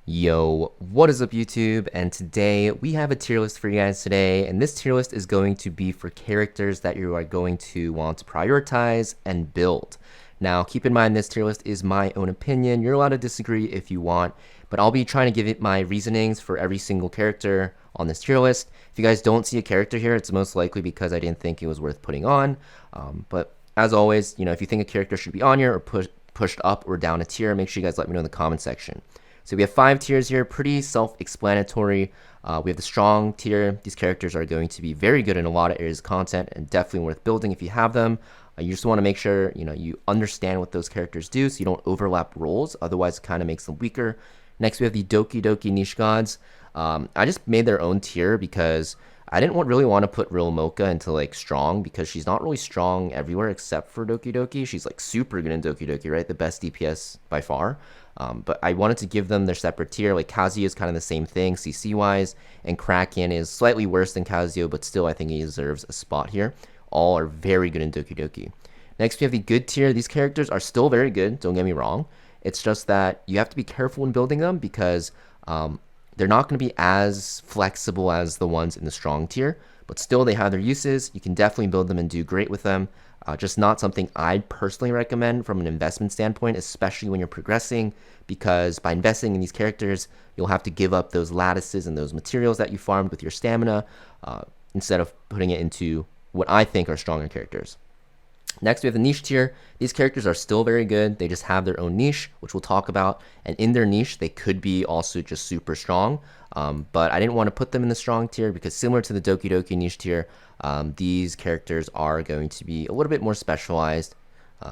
Yo, what is up YouTube? And today we have a tier list for you guys today, and this tier list is going to be for characters that you are going to want to prioritize and build. Now, keep in mind this tier list is my own opinion. You're allowed to disagree if you want, but I'll be trying to give it my reasonings for every single character on this tier list. If you guys don't see a character here, it's most likely because I didn't think it was worth putting on. But as always, if you think a character should be on here or pushed up or down a tier, make sure you guys let me know in the comment section. So we have 5 tiers here, pretty self-explanatory. We have the strong tier. These characters are going to be very good in a lot of areas of content and definitely worth building if you have them. You just want to make sure you understand what those characters do so you don't overlap roles, otherwise it kind of makes them weaker. Next we have the Doki Doki Niche Gods. I just made their own tier because I didn't really want to put Rilmocha into like strong because she's not really strong everywhere except for Doki Doki. She's like super good in Doki Doki, right? The best DPS by far. But I wanted to give them their separate tier. Like Kazuyo is kind of the same thing CC wise, and Kraken is slightly worse than Kazuyo, but still I think he deserves a spot here. All are very good in Doki Doki. Next we have the good tier. These characters are still very good, don't get me wrong. It's just that you have to be careful when building them because they're not going to be as flexible as the ones in the strong tier, but still they have their uses. You can definitely build them and do great with them. Just not something I'd personally recommend from an investment standpoint, especially when you're progressing, because by investing in these characters, you'll have to give up those lattices and those materials that you farmed with your stamina instead of putting it into what I think are stronger characters. Next, we have the niche tier. These characters are still very good. They just have their own niche, which we'll talk about. And in their niche, they could be also just super strong. But I didn't want to put them in the strong tier because similar to the Doki Doki niche tier, these characters are going to be a little bit more specialized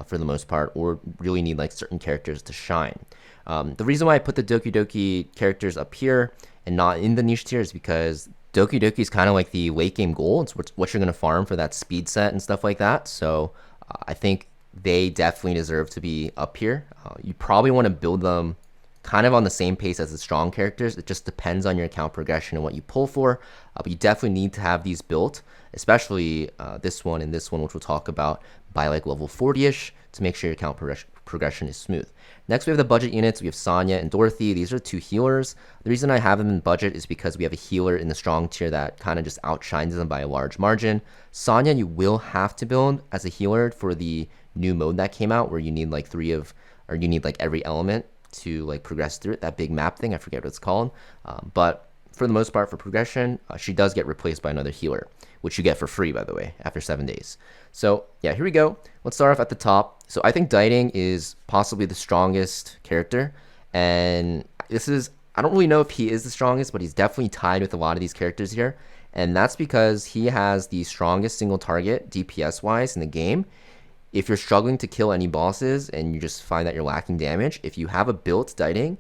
for the most part, or really need like certain characters to shine. The reason why I put the Doki Doki characters up here and not in the niche tier is because Doki Doki is kind of like the late game goal. It's what you're going to farm for that speed set and stuff like that. So I think they definitely deserve to be up here. You probably want to build them kind of on the same pace as the strong characters. It just depends on your account progression and what you pull for. But you definitely need to have these built, especially this one and this one, which we'll talk about by like level 40-ish to make sure your account progression is smooth. Next, we have the budget units. We have Sonya and Dorothy. These are 2 healers. The reason I have them in budget is because we have a healer in the strong tier that kind of just outshines them by a large margin. Sonya, you will have to build as a healer for the new mode that came out where you need like you need like every element to like progress through it. That big map thing, I forget what it's called. But for the most part, for progression, she does get replaced by another healer, which you get for free, by the way, after 7 days. So yeah, here we go. Let's start off at the top. So I think Diting is possibly the strongest character, and I don't really know if he is the strongest, but he's definitely tied with a lot of these characters here, and that's because he has the strongest single target DPS wise in the game. If you're struggling to kill any bosses and you just find that you're lacking damage, if you have a built Diting,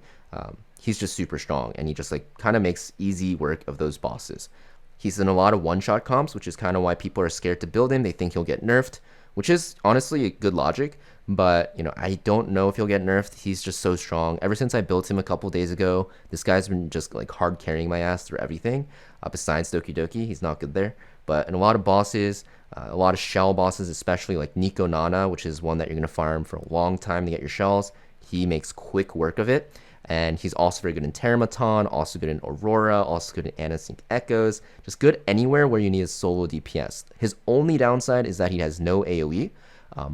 he's just super strong, and he just like kind of makes easy work of those bosses. He's in a lot of one-shot comps, which is kind of why people are scared to build him. They think he'll get nerfed, which is honestly a good logic, but I don't know if he'll get nerfed. He's just so strong. Ever since I built him a couple days ago, this guy's been just like hard carrying my ass through everything. Besides Doki Doki, he's not good there. But in a lot of bosses, a lot of shell bosses, especially like Nico Nana, which is one that you're going to farm for a long time to get your shells, he makes quick work of it. And he's also very good in Terramaton, also good in Aurora, also good in Anasync Echoes, just good anywhere where you need a solo DPS. His only downside is that he has no AoE,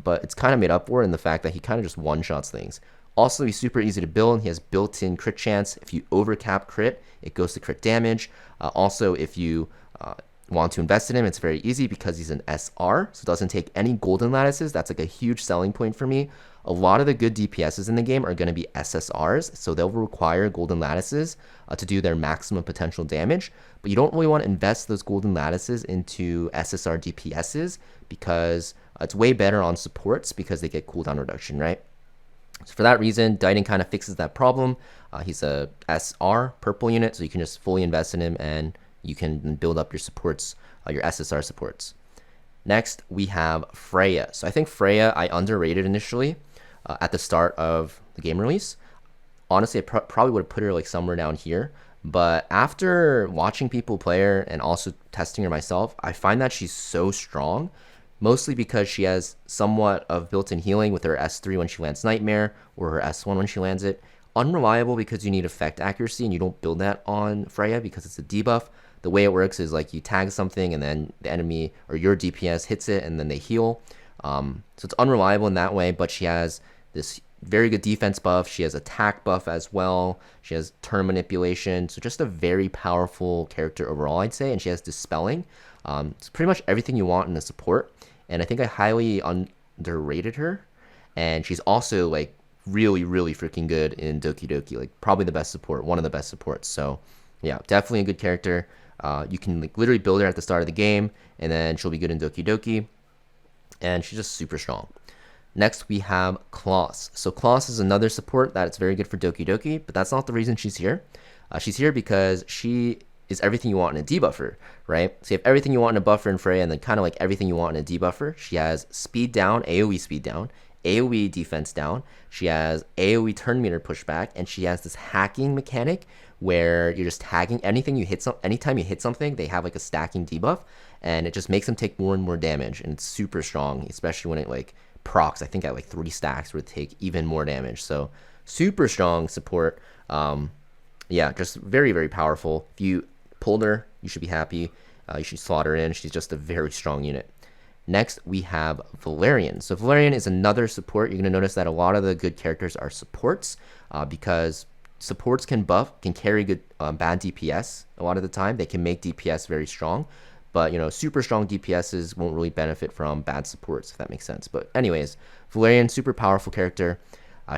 but it's kind of made up for in the fact that he kind of just one-shots things. Also, he's super easy to build. He has built-in crit chance. If you overcap crit, it goes to crit damage. Also, if you want to invest in him, it's very easy because he's an SR, so it doesn't take any golden lattices. That's like a huge selling point for me. A lot of the good DPSs in the game are going to be SSRs, so they'll require golden lattices to do their maximum potential damage, but you don't really want to invest those golden lattices into SSR DPSs because it's way better on supports because they get cooldown reduction, right? So for that reason, Diting kind of fixes that problem. He's a SR purple unit, so you can just fully invest in him and you can build up your supports, your SSR supports. Next, we have Freya. So I think Freya I underrated initially at the start of the game release. Honestly, I probably would have put her like somewhere down here. But after watching people play her and also testing her myself, I find that she's so strong, mostly because she has somewhat of built-in healing with her S3 when she lands Nightmare, or her S1 when she lands it. unreliable because you need effect accuracy, and you don't build that on Freya because it's a debuff. The way it works is like you tag something and then the enemy or your DPS hits it and then they heal. So it's unreliable in that way, but she has this very good defense buff. She has attack buff as well. She has turn manipulation. So just a very powerful character overall, I'd say. And she has dispelling. It's pretty much everything you want in a support. And I think I highly underrated her. And she's also like really, really freaking good in Doki Doki. Like probably the best support, one of the best supports. So yeah, definitely a good character. You can like literally build her at the start of the game, and then she'll be good in Doki Doki. And she's just super strong. Next, we have Kloss. So Kloss is another support that's very good for Doki Doki, but that's not the reason she's here. She's here because she is everything you want in a debuffer, right? So you have everything you want in a buffer in Freya, and then kind of like everything you want in a debuffer. She has speed down, AoE speed down, AoE defense down. She has AoE turn meter pushback, and she has this hacking mechanic where you're just tagging anything you hit. Anytime you hit something, they have like a stacking debuff, and it just makes them take more and more damage, and it's super strong, especially when it like procs. I think at like 3 stacks would take even more damage. So super strong support. Yeah, just very, very powerful. If you pulled her, you should be happy. You should slot her in. She's just a very strong unit. Next, we have Valerian. So Valerian is another support. You're going to notice that a lot of the good characters are supports because supports can carry good bad DPS a lot of the time. They can make DPS very strong. But, you know, super strong DPSs won't really benefit from bad supports, if that makes sense. But anyways, Valerian, super powerful character.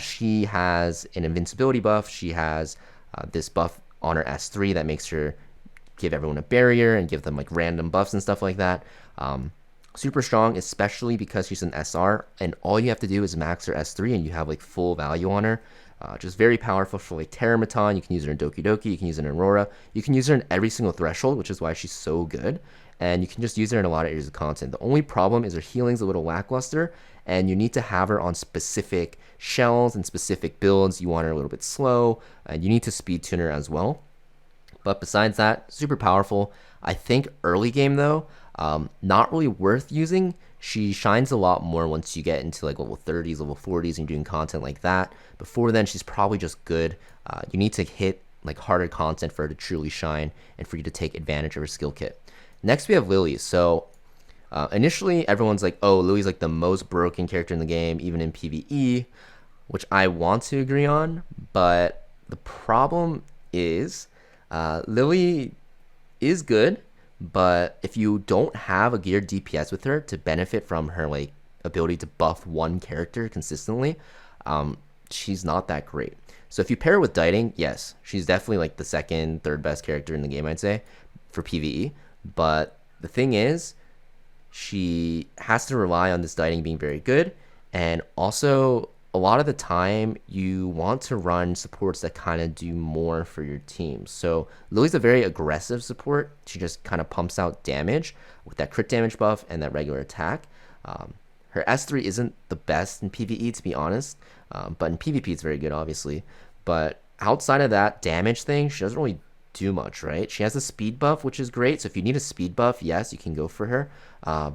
She has an invincibility buff. She has this buff on her S3 that makes her give everyone a barrier and give them like random buffs and stuff like that. Super strong, especially because she's an SR, and all you have to do is max her S3 and you have like full value on her. Just very powerful for like Terramaton. You can use her in Doki Doki, you can use her in Aurora, you can use her in every single threshold, which is why she's so good. And you can just use her in a lot of areas of content. The only problem is her healing's a little lackluster, and you need to have her on specific shells and specific builds. You want her a little bit slow, and you need to speed tune her as well. But besides that, super powerful. I think early game though, not really worth using. She shines a lot more once you get into like level 30s, level 40s, and you're doing content like that. Before then, she's probably just good. You need to hit like harder content for her to truly shine and for you to take advantage of her skill kit. Next, we have Lily. So initially, everyone's like, oh, Lily's like the most broken character in the game, even in PvE, which I want to agree on. But the problem is Lily is good, but if you don't have a geared DPS with her to benefit from her like ability to buff one character consistently, she's not that great. So if you pair her with Diting, yes, she's definitely like the second, third best character in the game, I'd say, for PvE. But the thing is, she has to rely on this Diting being very good, and also a lot of the time you want to run supports that kind of do more for your team. So Lily's a very aggressive support. She just kind of pumps out damage with that crit damage buff and that regular attack. Her S3 isn't the best in PvE, to be honest, but in PvP it's very good, obviously. But outside of that damage thing, she doesn't really do much, right? She has a speed buff, which is great. So if you need a speed buff, yes, you can go for her,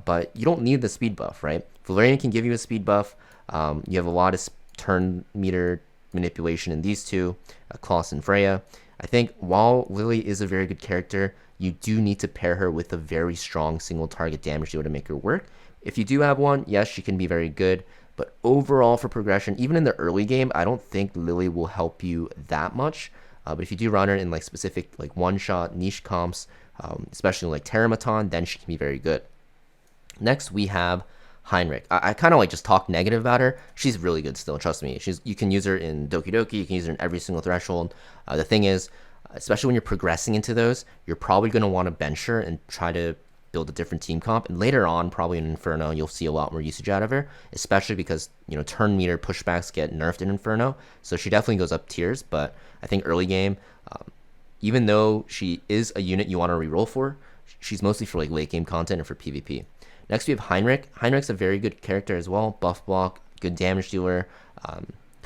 but you don't need the speed buff, right? Valerian can give you a speed buff. You have a lot of turn meter manipulation in these two, Kloss and Freya. I think while Lily is a very good character, you do need to pair her with a very strong single target damage dealer to make her work. If you do have one, yes, she can be very good, but overall for progression, even in the early game, I don't think Lily will help you that much. But if you do run her in like specific like one-shot niche comps, especially like Terramaton, then she can be very good. Next, we have Heinrich. I kind of like just talk negative about her. She's really good still, trust me. You can use her in Doki Doki, you can use her in every single threshold. The thing is, especially when you're progressing into those, you're probably going to want to bench her and try to build a different team comp. And later on, probably in Inferno, you'll see a lot more usage out of her, especially because, you know, turn meter pushbacks get nerfed in Inferno. So she definitely goes up tiers, but I think early game, even though she is a unit you want to reroll for, she's mostly for like late game content and for PvP. Next, we have Heinrich. Heinrich's a very good character as well. Buff block, good damage dealer, kind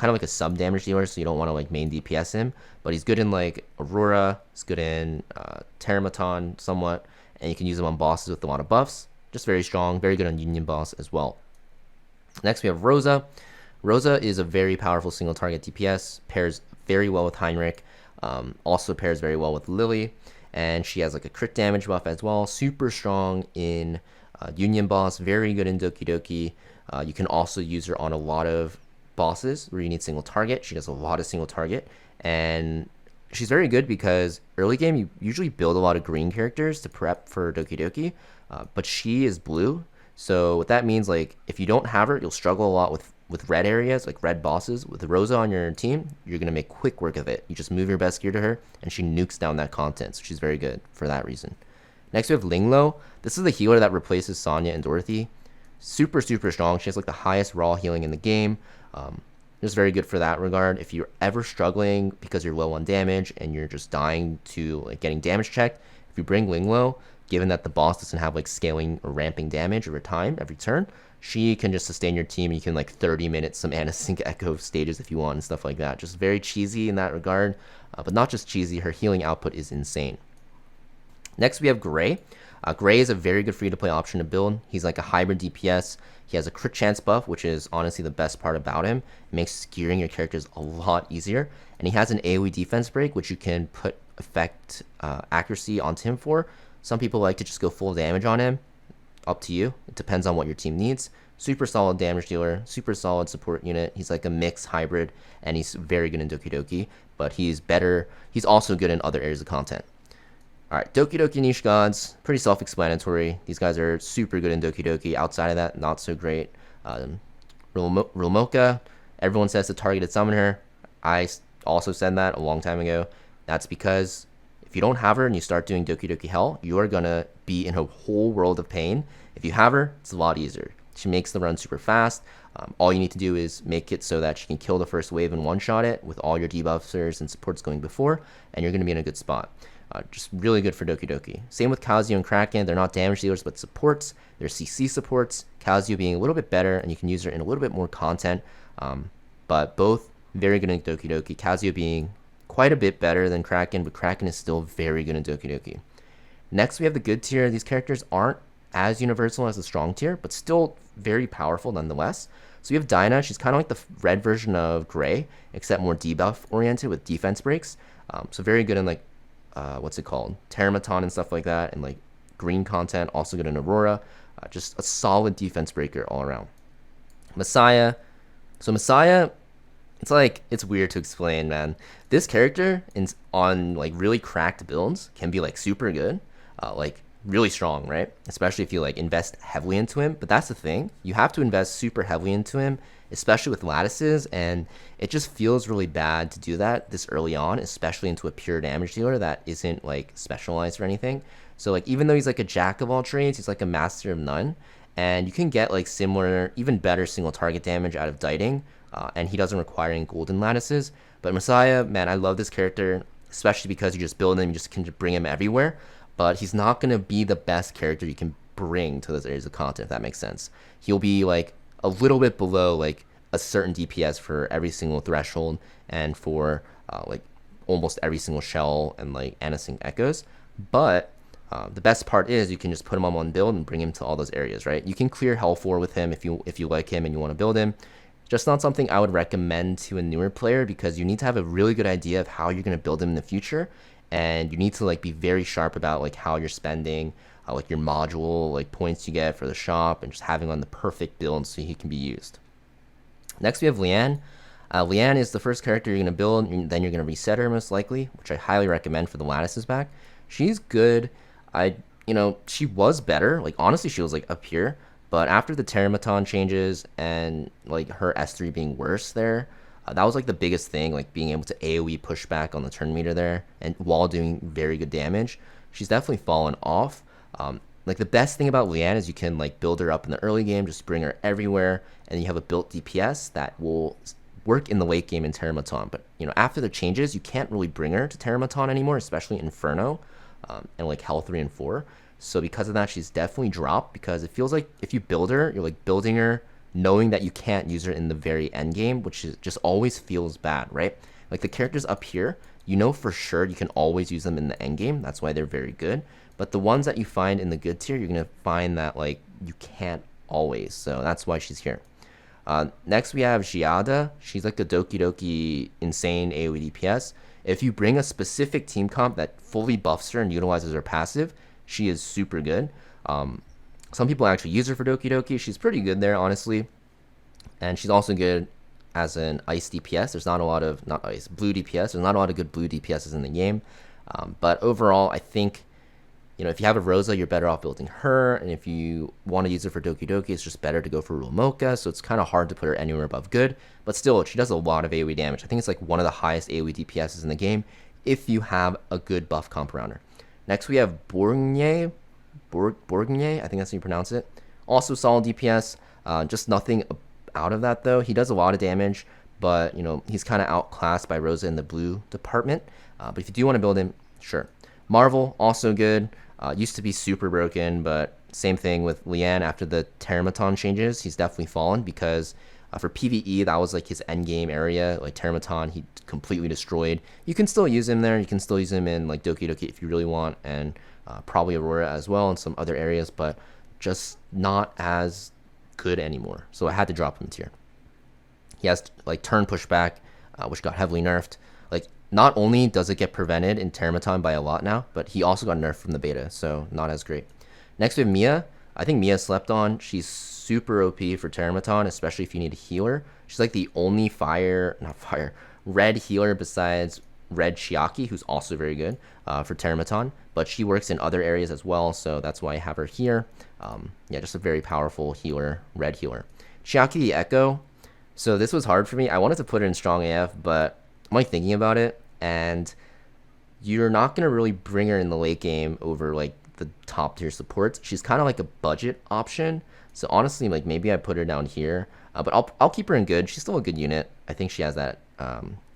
of like a sub damage dealer, so you don't want to like main DPS him. But he's good in like Aurora, he's good in Terramaton somewhat, and you can use him on bosses with a lot of buffs. Just very strong, very good on Union boss as well. Next, we have Rosa. Rosa is a very powerful single target DPS, pairs very well with Heinrich. Also pairs very well with Lily, and she has like a crit damage buff as well. Super strong in Union Boss, very good in Doki Doki. You can also use her on a lot of bosses where you need single target. She does a lot of single target, and she's very good because early game you usually build a lot of green characters to prep for Doki Doki, but she is blue. So what that means, like if you don't have her, you'll struggle a lot with red areas, like red bosses. With Rosa on your team, you're gonna make quick work of it. You just move your best gear to her, and she nukes down that content. So she's very good for that reason. Next we have Lingluo. This is the healer that replaces Sonya and Dorothy. Super strong. She has like the highest raw healing in the game. Just very good for that regard. If you're ever struggling because you're low on damage and you're just dying to like getting damage checked, if you bring Lingluo, given that the boss doesn't have like scaling or ramping damage over time every turn, she can just sustain your team. You can like 30 minutes some Ana Sync Echo stages if you want and stuff like that. Just very cheesy in that regard, but not just cheesy. Her healing output is insane. Next we have Gray. Gray is a very good free-to-play option to build. He's like a hybrid DPS. He has a crit chance buff, which is honestly the best part about him. It makes skewering your characters a lot easier. And he has an AoE defense break, which you can put effect accuracy onto him for. Some people like to just go full damage on him. Up to you. It depends on what your team needs. Super solid damage dealer, super solid support unit. He's like a mixed hybrid, and he's very good in Doki Doki, but he's better. He's also good in other areas of content. Alright, Doki Doki Niche Gods, pretty self-explanatory. These guys are super good in Doki Doki. Outside of that, not so great. Rilmocha, everyone says to targeted summon her. I also said that a long time ago. That's because if you don't have her and you start doing Doki Doki Hell, you are going to be in a whole world of pain. If you have her, it's a lot easier. She makes the run super fast. All you need to do is make it so that she can kill the first wave and one-shot it with all your debuffers and supports going before, and you're going to be in a good spot. Just really good for Doki Doki. Same with Kazuyo and Kraken. They're not damage dealers, but supports. They're CC supports. Kazuyo being a little bit better, and you can use her in a little bit more content. But both very good in Doki Doki. Kazuyo being quite a bit better than Kraken, but Kraken is still very good in Doki Doki. Next, we have the good tier. These characters aren't as universal as the strong tier, but still very powerful nonetheless. So we have Dinah. She's kind of like the red version of Gray, except more debuff oriented with defense breaks. So very good in like what's it called, Terramaton and stuff like that, and like green content. Also good in Aurora. Just a solid defense breaker all around. Massiah. So Massiah, it's weird to explain, man. This character on like really cracked builds can be like super good, like really strong, right? Especially if you like invest heavily into him. But that's the thing, you have to invest super heavily into him, especially with lattices, and it just feels really bad to do that this early on, especially into a pure damage dealer that isn't like specialized or anything. So like even though he's like a jack of all trades, he's like a master of none, and you can get like similar, even better single target damage out of Diting, and he doesn't require any golden lattices. But Massiah, man, I love this character, especially because you just build him, you just can bring him everywhere. But he's not going to be the best character you can bring to those areas of content, if that makes sense. He'll be like a little bit below like a certain DPS for every single threshold, and for like almost every single shell and like Ana Sync Echoes. But the best part is you can just put him on one build and bring him to all those areas, right? You can clear Hell 4 with him if you like him and you want to build him. Just not something I would recommend to a newer player, because you need to have a really good idea of how you're going to build him in the future, and you need to like be very sharp about like how you're spending like your module like points you get for the shop, and just having on the perfect build so he can be used. Next we have Lian. Lian is the first character you're going to build, and then you're going to reset her most likely, which I highly recommend for the lattices back. She's good. She was better, like honestly she was like up here, but after the Terramaton changes and like her S3 being worse there, that was like the biggest thing, like being able to AoE pushback on the turn meter there, and while doing very good damage. She's definitely fallen off. Like the best thing about Lian is you can like build her up in the early game, just bring her everywhere, and you have a built DPS that will work in the late game in Terramaton. But after the changes, you can't really bring her to Terramaton anymore, especially Inferno, and like Hell 3 and 4. So because of that, she's definitely dropped, because it feels like if you build her, you're like building her knowing that you can't use her in the very end game, which is just always feels bad, right? Like the characters up here, for sure you can always use them in the end game. That's why they're very good. But the ones that you find in the good tier, you're going to find that like you can't always. So that's why she's here. Next we have Xiada. She's like the Doki Doki insane AoE DPS. If you bring a specific team comp that fully buffs her and utilizes her passive, she is super good. Some people actually use her for Doki Doki. She's pretty good there, honestly. And she's also good as an ice DPS. There's not a lot of, not ice, blue DPS. There's not a lot of good blue DPSs in the game. But overall, I think, you know, if you have a Rosa, you're better off building her. And if you want to use her for Doki Doki, it's just better to go for Rilmocha. So it's kind of hard to put her anywhere above good. But still, she does a lot of AoE damage. I think it's like one of the highest AoE DPSs in the game if you have a good buff comp around her. Next, we have Borgne. Borgne, I think that's how you pronounce it. Also solid DPS. Just nothing out of that, though. He does a lot of damage, but, you know, he's kind of outclassed by Rosa in the blue department. But if you do want to build him, sure. Marvell, also good. Used to be super broken, but same thing with Lian after the Terramaton changes. He's definitely fallen because for PvE, that was like his endgame area. Like Terramaton, he completely destroyed. You can still use him there. You can still use him in like Doki Doki if you really want, and probably Aurora as well in some other areas, but just not as good anymore. So I had to drop him tier. He has like turn pushback, which got heavily nerfed. Like, not only does it get prevented in Terramaton by a lot now, but he also got nerfed from the beta, so not as great. Next we have Mia. I think Mia slept on. She's super OP for Terramaton, especially if you need a healer. She's like the only red healer besides red Chiaki, who's also very good for Terramaton, but she works in other areas as well, so that's why I have her here. Yeah, just a very powerful healer, red healer. Chiaki the Echo. So this was hard for me. I wanted to put her in strong AF, but I'm like thinking about it, and you're not gonna really bring her in the late game over like the top tier supports. She's kind of like a budget option. So honestly, like maybe I put her down here, but I'll keep her in good. She's still a good unit. I think she has that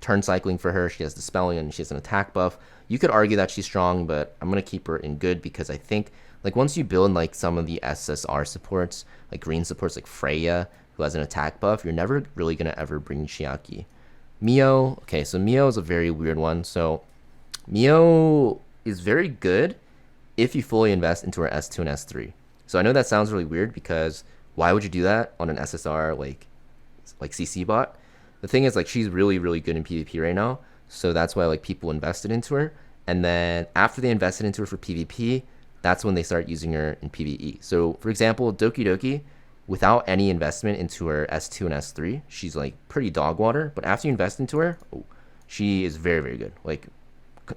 turn cycling for her. She has dispelling and she has an attack buff. You could argue that she's strong, but I'm gonna keep her in good because I think like once you build like some of the SSR supports, like green supports like Freya, who has an attack buff, you're never really gonna ever bring Chiaki. Mio, okay, so Mio is a very weird one. So Mio is very good if you fully invest into her S2 and S3. So I know that sounds really weird because why would you do that on an SSR like CC bot? The thing is, like, she's really, really good in PvP right now, so that's why like people invested into her. And then after they invested into her for PvP, that's when they start using her in PvE. So for example, Doki Doki, without any investment into her S2 and S3, she's like pretty dog water. But after you invest into her, she is very, very good. Like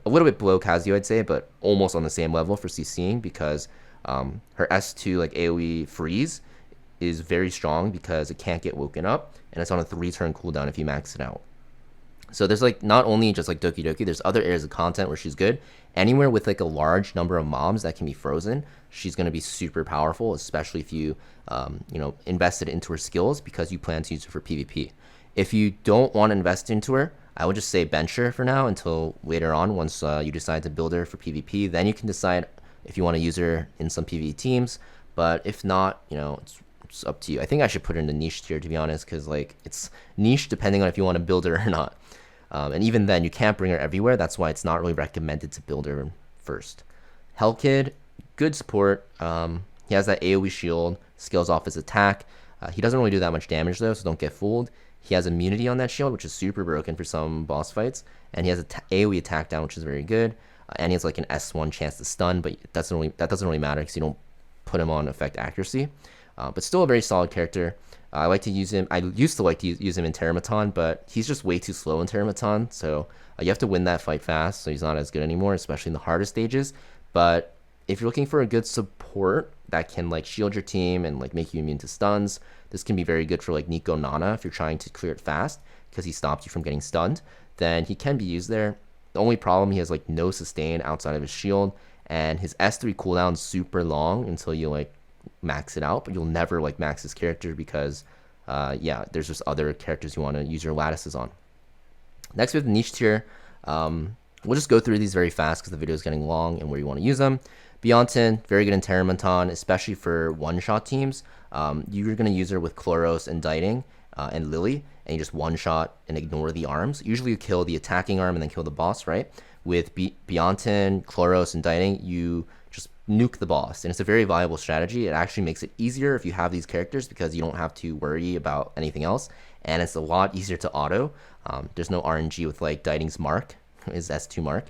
a little bit below Kazuyo, I'd say, but almost on the same level for CCing because her S2 like AoE freeze is very strong because it can't get woken up, and it's on a 3-turn cooldown if you max it out. So there's like not only just like Doki Doki, there's other areas of content where she's good. Anywhere with like a large number of mobs that can be frozen, she's going to be super powerful, especially if you you know, invested into her skills because you plan to use her for PvP. If you don't want to invest into her, I would just say bench her for now until later on once you decide to build her for PvP. Then you can decide if you want to use her in some PvE teams, but if not, you know, it's up to you. I think I should put her in the niche tier, to be honest, because like it's niche depending on if you want to build her or not. And even then, you can't bring her everywhere. That's why it's not really recommended to build her first. Helkid, good support. He has that AoE shield, scales off his attack. He doesn't really do that much damage though, so don't get fooled. He has immunity on that shield, which is super broken for some boss fights. And he has AoE attack down, which is very good. And he has like an S1 chance to stun, but that doesn't really matter because you don't put him on effect accuracy. But still a very solid character. I like to use him. I used to like to use him in Terramaton, but he's just way too slow in Terramaton. So you have to win that fight fast. So he's not as good anymore, especially in the harder stages. But if you're looking for a good support that can like shield your team and like make you immune to stuns, this can be very good for like Nico Nana if you're trying to clear it fast because he stops you from getting stunned. Then he can be used there. The only problem, he has like no sustain outside of his shield, and his S3 cooldown is super long until you like max it out, but you'll never like max his character because yeah, there's just other characters you want to use your lattices on. Next we have the niche tier. We'll just go through these very fast because the video is getting long and where you want to use them. Beyonton, very good in Terramaton, especially for one-shot teams. You're going to use her with Kloss and Diting and Lily, and you just one-shot and ignore the arms. Usually you kill the attacking arm and then kill the boss, right? With Beyonton, Kloss, and Diting, you just nuke the boss. And it's a very viable strategy. It actually makes it easier if you have these characters because you don't have to worry about anything else. And it's a lot easier to auto. There's no RNG with like Diting's Mark, his S2 Mark.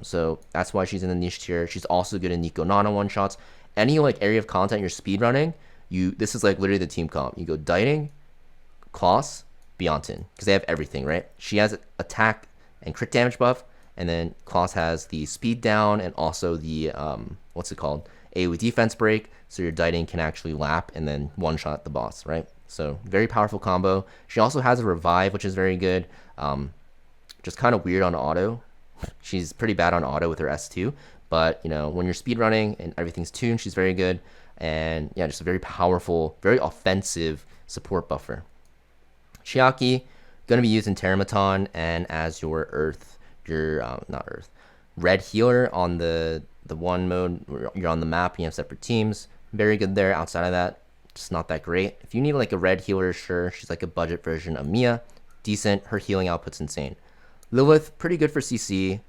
So that's why she's in the niche tier. She's also good in Nico Nana one-shots. Any like area of content you're speedrunning, this is like literally the team comp. You go Diting, Kloss, Beyontin, because they have everything, right? She has attack and crit damage buff, and then Kloss has the speed down and also the what's it called, AoE defense break, so your Diting can actually lap and then one-shot the boss, right? So very powerful combo. She also has a revive, which is very good. Just kind of weird on auto. She's pretty bad on auto with her S2, but you know, when you're speedrunning and everything's tuned, she's very good. And yeah, just a very powerful, very offensive support buffer. Chiaki, gonna be used in Terramaton and as your red healer on the one mode where you're on the map and you have separate teams. Very good there. Outside of that, just not that great. If you need like a red healer, sure, she's like a budget version of Mia. Decent. Her healing output's insane. Lilith, pretty good for CC.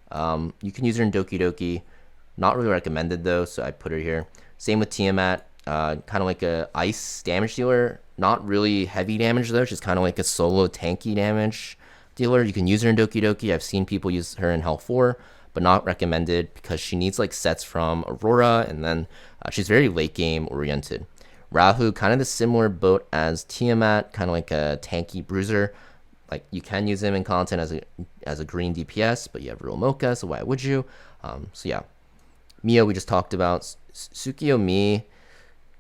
You can use her in Doki Doki. Not really recommended though, so I put her here. Same with Tiamat. Kind of like a ice damage dealer. Not really heavy damage though. She's kind of like a solo tanky damage dealer. You can use her in Doki Doki. I've seen people use her in Hell 4, but not recommended because she needs like sets from Aurora, and then she's very late game oriented. Rahu, kind of the similar boat as Tiamat, kind of like a tanky bruiser. Like you can use him in content as a green DPS, but you have Rilmocha, so why would you? So yeah, Mia we just talked about. Tsukiyomi,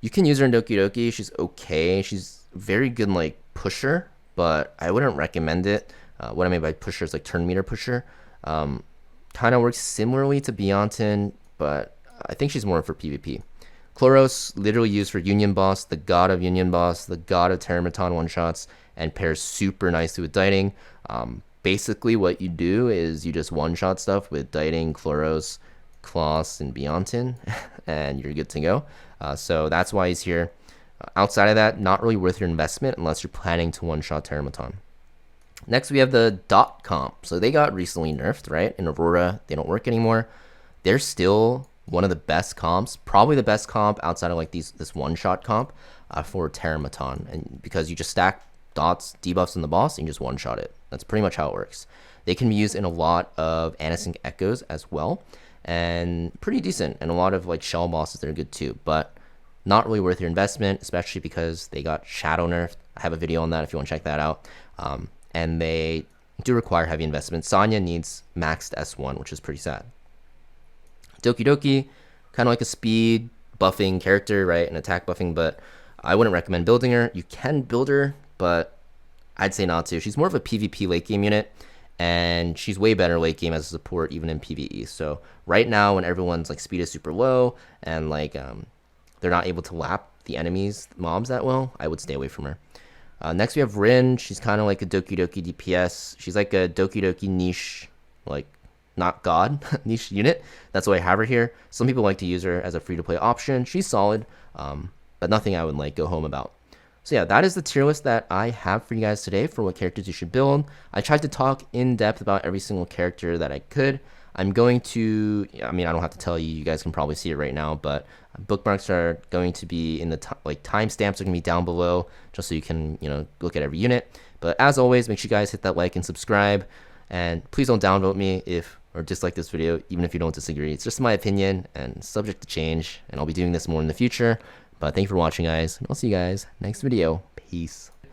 you can use her in Doki Doki. She's okay. She's very good in like pusher, but I wouldn't recommend it. What I mean by pusher is like turn meter pusher. Kind of works similarly to Beyontin, but I think she's more for PvP. Kloss, literally used for Union Boss, the god of Union Boss, the god of Terramaton one-shots, and pairs super nicely with Diting. Basically what you do is you just one-shot stuff with Diting, Kloss, and Beyontin, and you're good to go. So that's why he's here. Outside of that, not really worth your investment unless you're planning to one-shot Terramaton. Next, we have the dot comp. So they got recently nerfed, right? In Aurora, they don't work anymore. They're still one of the best comps, probably the best comp outside of like this one-shot comp for Terramaton. And because you just stack dots, debuffs on the boss, and you just one-shot it. That's pretty much how it works. They can be used in a lot of Anasync Echoes as well, and pretty decent. And a lot of like shell bosses that are good too, but not really worth your investment, especially because they got shadow nerfed. I have a video on that if you want to check that out. And they do require heavy investment. Sanya needs maxed S1, which is pretty sad. Doki Doki, kind of like a speed buffing character, right? An attack buffing, but I wouldn't recommend building her. You can build her, but I'd say not to. She's more of a PvP late game unit, and she's way better late game as a support, even in PvE. So right now, when everyone's like speed is super low and like they're not able to lap the enemies mobs that well, I would stay away from her. Next we have Rin. She's kind of like a Doki Doki DPS. She's like a Doki Doki niche, like not god niche unit. That's why I have her here. Some people like to use her as a free-to-play option. She's solid, but nothing I would like go home about. So yeah, that is the tier list that I have for you guys today for what characters you should build. I tried to talk in depth about every single character that I could. I'm going to, I mean, I don't have to tell you, you guys can probably see it right now, but bookmarks are going to be in the, timestamps are going to be down below, just so you can, look at every unit. But as always, make sure you guys hit that like and subscribe, and please don't downvote me or dislike this video, even if you don't disagree. It's just my opinion and subject to change, and I'll be doing this more in the future. But thank you for watching, guys, and I'll see you guys next video. Peace.